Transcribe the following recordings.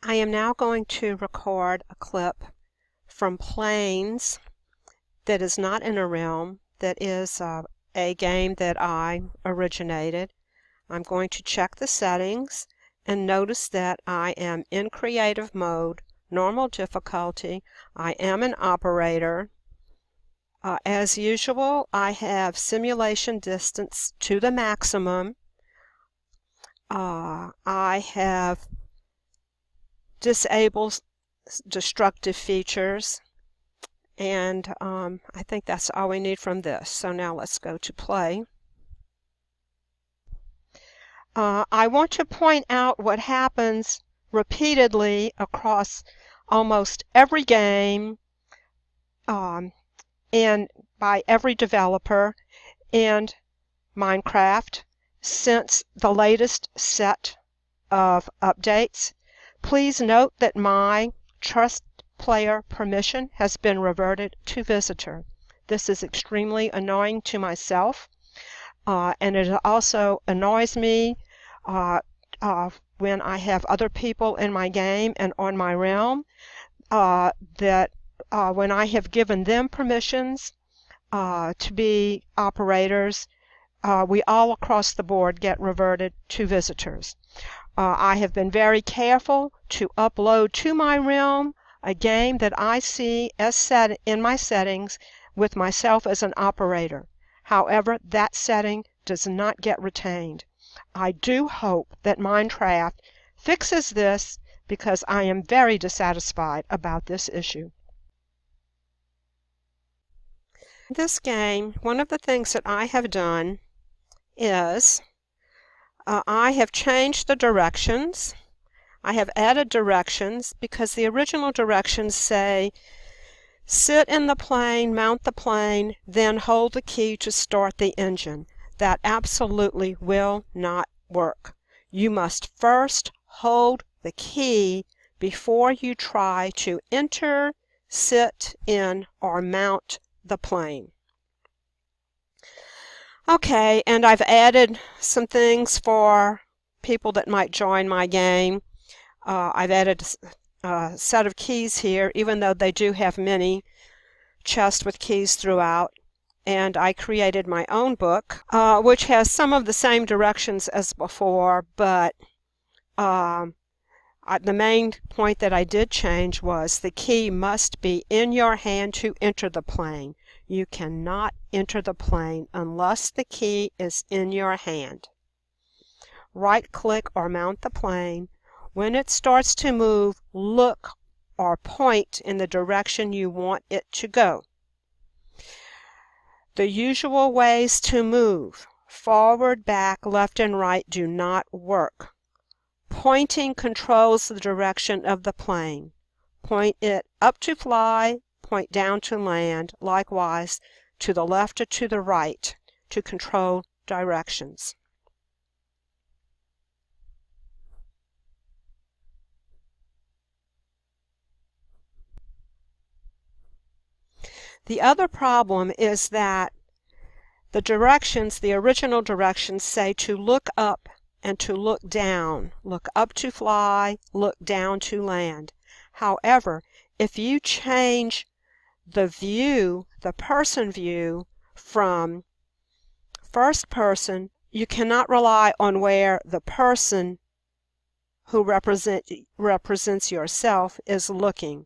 I am now going to record a clip from Planes that is not in a realm, that is a game that I originated. I'm going to check the settings and notice that I am in creative mode, normal difficulty. I am an operator. As usual, I have simulation distance to the maximum. I have disabled destructive features, and I think that's all we need from this. So now let's go to play. I want to point out what happens repeatedly across almost every game and by every developer in Minecraft since the latest set of updates. Please note that my trust player permission has been reverted to visitor. This is extremely annoying to myself, and it also annoys me when I have other people in my game and on my realm that when I have given them permissions to be operators, we all across the board get reverted to visitors. I have been very careful to upload to my realm a game that I see as set in my settings with myself as an operator. However, that setting does not get retained. I do hope that Minecraft fixes this because I am very dissatisfied about this issue. This game, one of the things that I have done is I have changed the directions. I have added directions because the original directions say sit in the plane, mount the plane, then hold the key to start the engine. That absolutely will not work. You must first hold the key before you try to enter, sit in, or mount the plane. Okay, and I've added some things for people that might join my game. I've added a set of keys here, even though they do have many chests with keys throughout. And I created my own book, which has some of the same directions as before, but the main point that I did change was the key must be in your hand to enter the plane. You cannot enter the plane unless the key is in your hand. Right-click or mount the plane. When it starts to move, look or point in the direction you want it to go. The usual ways to move, forward, back, left, and right, do not work. Pointing controls the direction of the plane. Point it up to fly, point down to land, likewise to the left or to the right to control directions. The other problem is that the directions, the original directions, say to look up and to look down. Look up to fly, look down to land. However, if you change the view, the person view, from first person, you cannot rely on where the person who represents yourself is looking.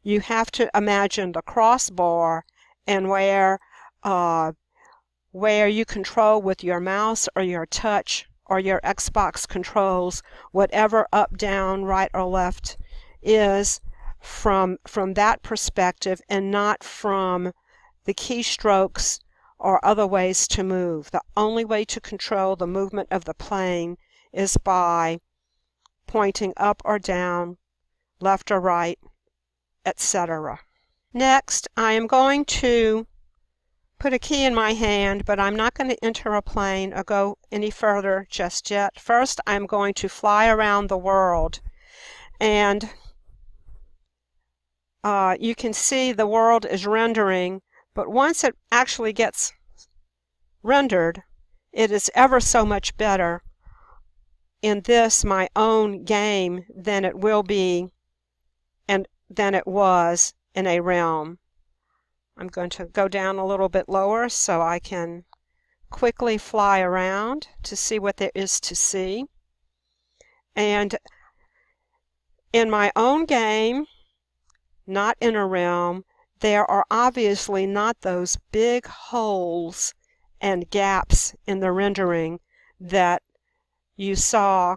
You have to imagine the crossbar and where you control with your mouse or your touch or your Xbox controls whatever up, down, right, or left is from that perspective and not from the keystrokes or other ways to move. The only way to control the movement of the plane is by pointing up or down, left or right, etc. Next, I am going to put a key in my hand, but I'm not going to enter a plane or go any further just yet. First, I'm going to fly around the world, and you can see the world is rendering, but once it actually gets rendered, it is ever so much better in this my own game than it will be and than it was in a realm. I'm going to go down a little bit lower so I can quickly fly around to see what there is to see. And in my own game, not in a realm, there are obviously not those big holes and gaps in the rendering that you saw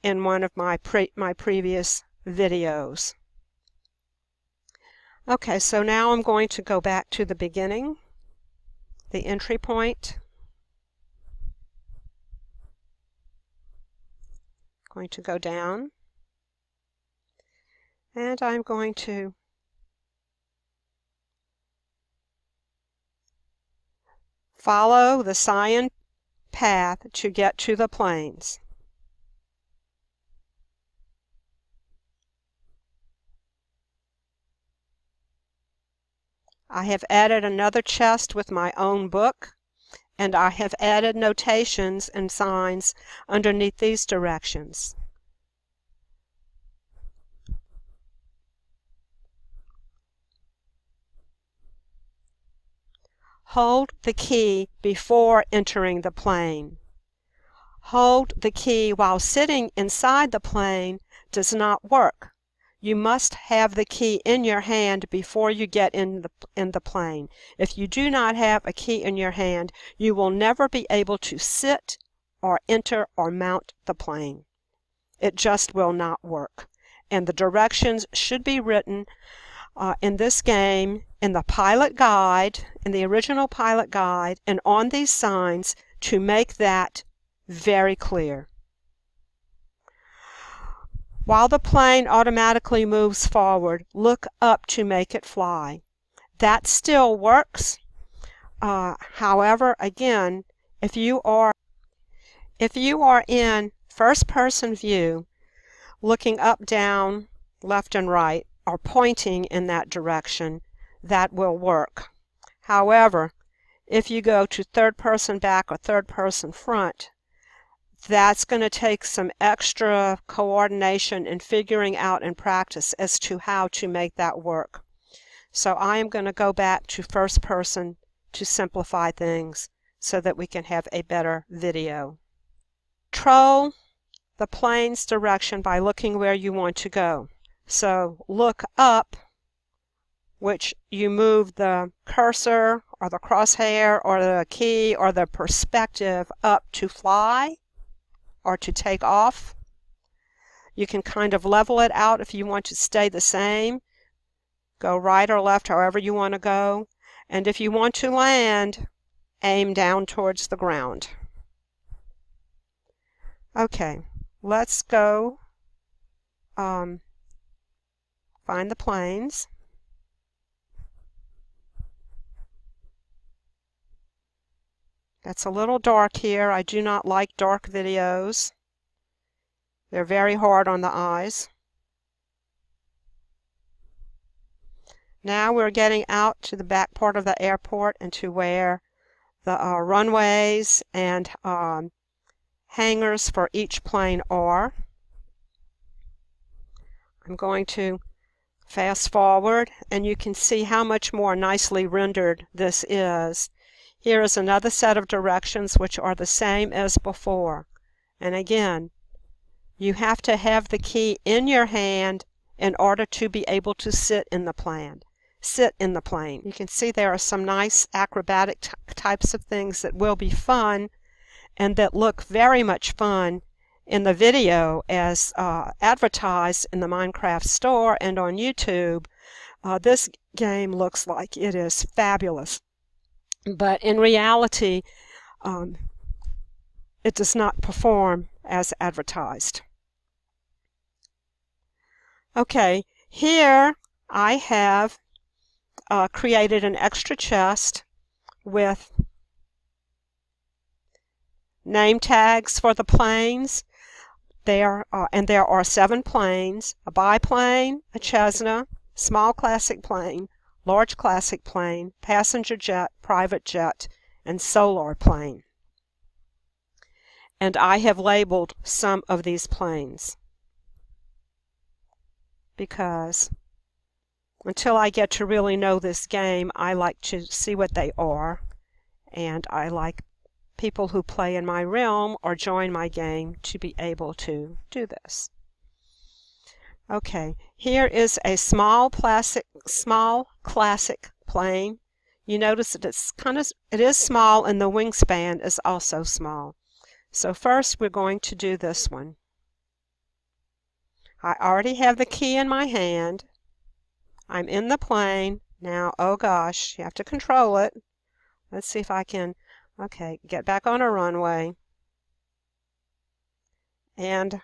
in one of my previous videos. Okay, so now I'm going to go back to the beginning, the entry point. Going to go down, and I'm going to follow the cyan path to get to the plains. I have added another chest with my own book, and I have added notations and signs underneath these directions. Hold the key before entering the plane. Hold the key while sitting inside the plane does not work. You must have the key in your hand before you get in the plane. If you do not have a key in your hand, you will never be able to sit or enter or mount the plane. It just will not work. And the directions should be written in this game in the pilot guide, in the original pilot guide, and on these signs to make that very clear. While the plane automatically moves forward, look up to make it fly. That still works. However, again, if you are in first-person view, looking up, down, left, and right, or pointing in that direction, that will work. However, if you go to third-person back or third-person front, that's going to take some extra coordination and figuring out in practice as to how to make that work. So I am going to go back to first person to simplify things so that we can have a better video. Control the plane's direction by looking where you want to go. So look up, which you move the cursor or the crosshair or the key or the perspective up to fly or to take off. You can kind of level it out if you want to stay the same. Go right or left, however you want to go. And if you want to land, aim down towards the ground. Okay, let's go find the planes. It's a little dark here. I do not like dark videos. They're very hard on the eyes. Now we're getting out to the back part of the airport and to where the runways and hangars for each plane are. I'm going to fast forward, and you can see how much more nicely rendered this is. Here is another set of directions which are the same as before. And again, you have to have the key in your hand in order to be able to sit in the plane. You can see there are some nice acrobatic types of things that will be fun and that look very much fun in the video as advertised in the Minecraft store and on YouTube. This game looks like it is fabulous. But in reality, it does not perform as advertised. Okay, here I have created an extra chest with name tags for the planes. There are 7 planes: a biplane, a Cessna, small classic plane, large classic plane, passenger jet, private jet, and solar plane. and I have labeled some of these planes because until I get to really know this game, I like to see what they are, and I like people who play in my realm or join my game to be able to do this. Okay, here is a small classic plane. You notice that it is small, and the wingspan is also small. So first we're going to do this one. I already have the key in my hand. I'm in the plane. Now, oh gosh, you have to control it. Let's see if I can, okay, get back on a runway and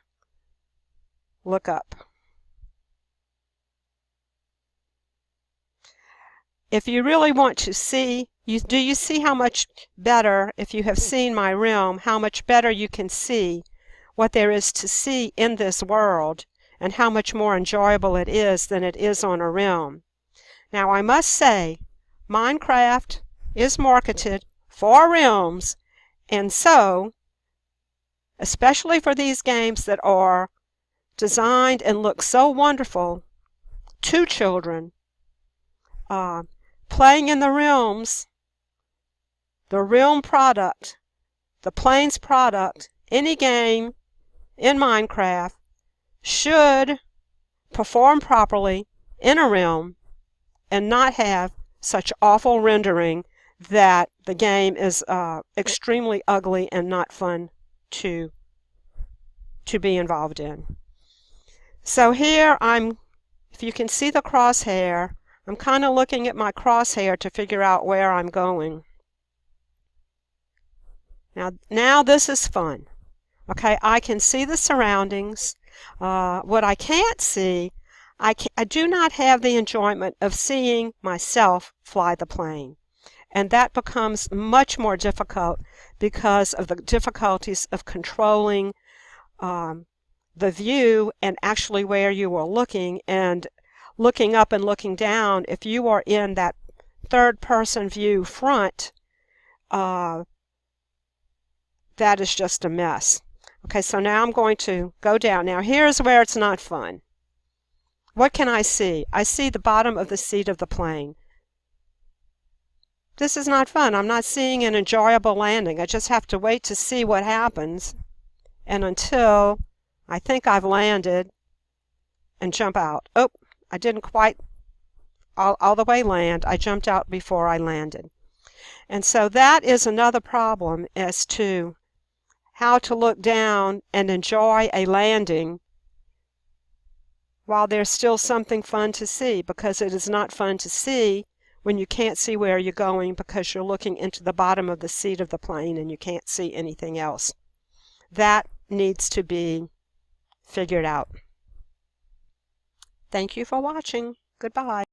look up. If you really want to see, do you see how much better, if you have seen my realm, how much better you can see what there is to see in this world and how much more enjoyable it is than it is on a realm? Now I must say, Minecraft is marketed for realms, and so, especially for these games that are designed and look so wonderful to children, playing in the realms, the realm product, the planes product, any game in Minecraft should perform properly in a realm and not have such awful rendering that the game is extremely ugly and not fun to be involved in. So here if you can see the crosshair, I'm kind of looking at my crosshair to figure out where I'm going. Now this is fun. Okay, I can see the surroundings. What I can't see, I do not have the enjoyment of seeing myself fly the plane. And that becomes much more difficult because of the difficulties of controlling the view and actually where you are looking, and looking up and looking down. If you are in that third-person view front, that is just a mess. Okay, so now I'm going to go down. Now here's where it's not fun. What can I see? I see the bottom of the seat of the plane. This is not fun. I'm not seeing an enjoyable landing. I just have to wait to see what happens, and until I think I've landed, and jump out. Oh, I didn't quite all the way land. I jumped out before I landed. And so that is another problem as to how to look down and enjoy a landing while there's still something fun to see, because it is not fun to see when you can't see where you're going because you're looking into the bottom of the seat of the plane and you can't see anything else. That needs to be figured out. Thank you for watching. Goodbye.